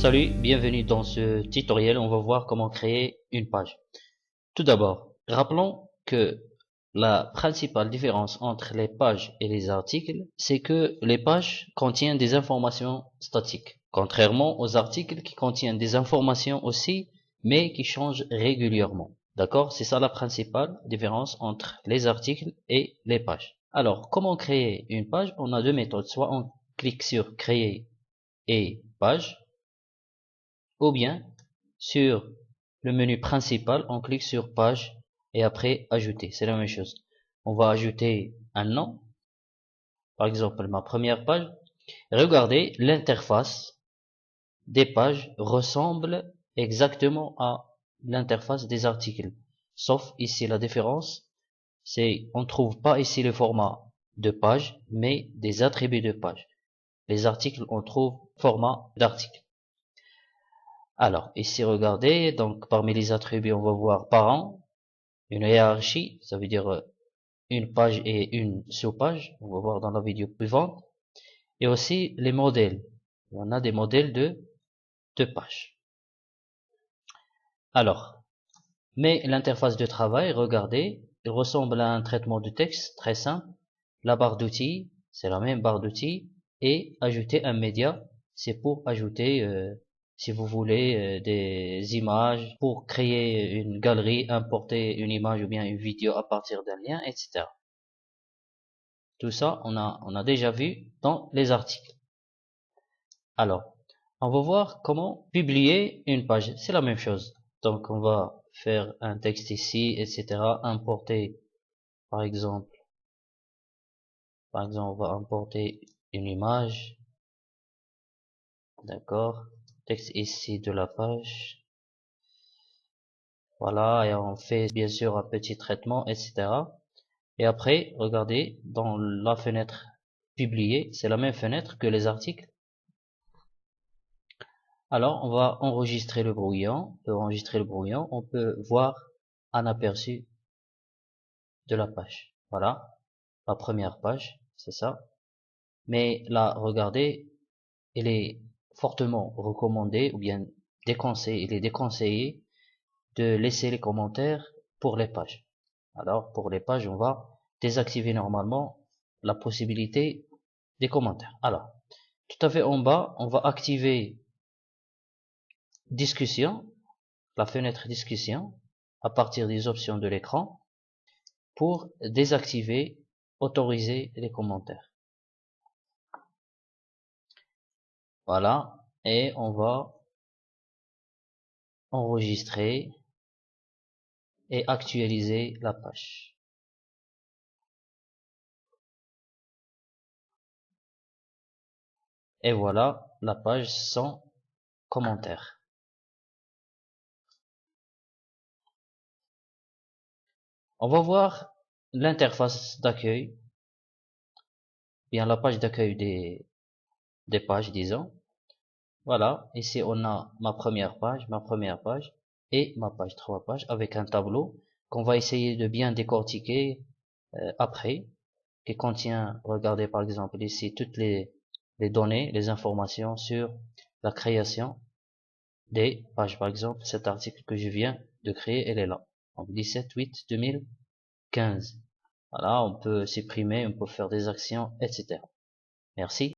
Salut, bienvenue dans ce tutoriel. On va voir comment créer une page. Tout d'abord, rappelons que la principale différence entre les pages et les articles, c'est que les pages contiennent des informations statiques, contrairement aux articles qui contiennent des informations aussi, mais qui changent régulièrement. D'accord? C'est ça la principale différence entre les articles et les pages. Alors, comment créer une page? On a deux méthodes. Soit on clique sur créer et page, ou bien sur le menu principal, on clique sur page et après ajouter. C'est la même chose. On va ajouter un nom, par exemple ma première page. Regardez, l'interface des pages ressemble exactement à l'interface des articles. Sauf ici la différence, c'est on trouve pas ici le format de page, mais des attributs de page. Les articles, on trouve format d'article. Alors, ici, regardez, donc parmi les attributs, on va voir parent, une hiérarchie, ça veut dire une page et une sous-page, on va voir dans la vidéo suivante, et aussi les modèles. On a des modèles de pages. Alors, mais l'interface de travail, regardez, il ressemble à un traitement de texte très simple. La barre d'outils, c'est la même barre d'outils, et ajouter un média, c'est pour ajouter si vous voulez des images, pour créer une galerie, importer une image ou bien une vidéo à partir d'un lien, etc. Tout ça, on a déjà vu dans les articles. Alors, on va voir comment publier une page. C'est la même chose. Donc, on va faire un texte ici, etc. Importer, par exemple, on va importer une image. D'accord. Texte ici de la page. Voilà, et on fait bien sûr un petit traitement, etc. Et après, regardez, dans la fenêtre publier, c'est la même fenêtre que les articles. Alors, on va enregistrer le brouillon. Pour enregistrer le brouillon, on peut voir un aperçu de la page. Voilà, la première page, c'est ça. Mais là, regardez, il est fortement recommandé ou bien déconseillé, il est déconseillé de laisser les commentaires pour les pages. Alors, pour les pages, on va désactiver normalement la possibilité des commentaires. Alors, tout à fait en bas, on va activer discussion, la fenêtre discussion, à partir des options de l'écran, pour désactiver, autoriser les commentaires. Voilà, et on va enregistrer et actualiser la page. Et voilà la page sans commentaire. On va voir l'interface d'accueil, bien la page d'accueil des pages, disons. Voilà, ici on a ma première page et ma page, 3 pages avec un tableau qu'on va essayer de bien décortiquer après, qui contient, regardez par exemple ici toutes les données, les informations sur la création des pages. Par exemple, cet article que je viens de créer, elle est là. Donc 17/8/2015. Voilà, on peut supprimer, on peut faire des actions, etc. Merci.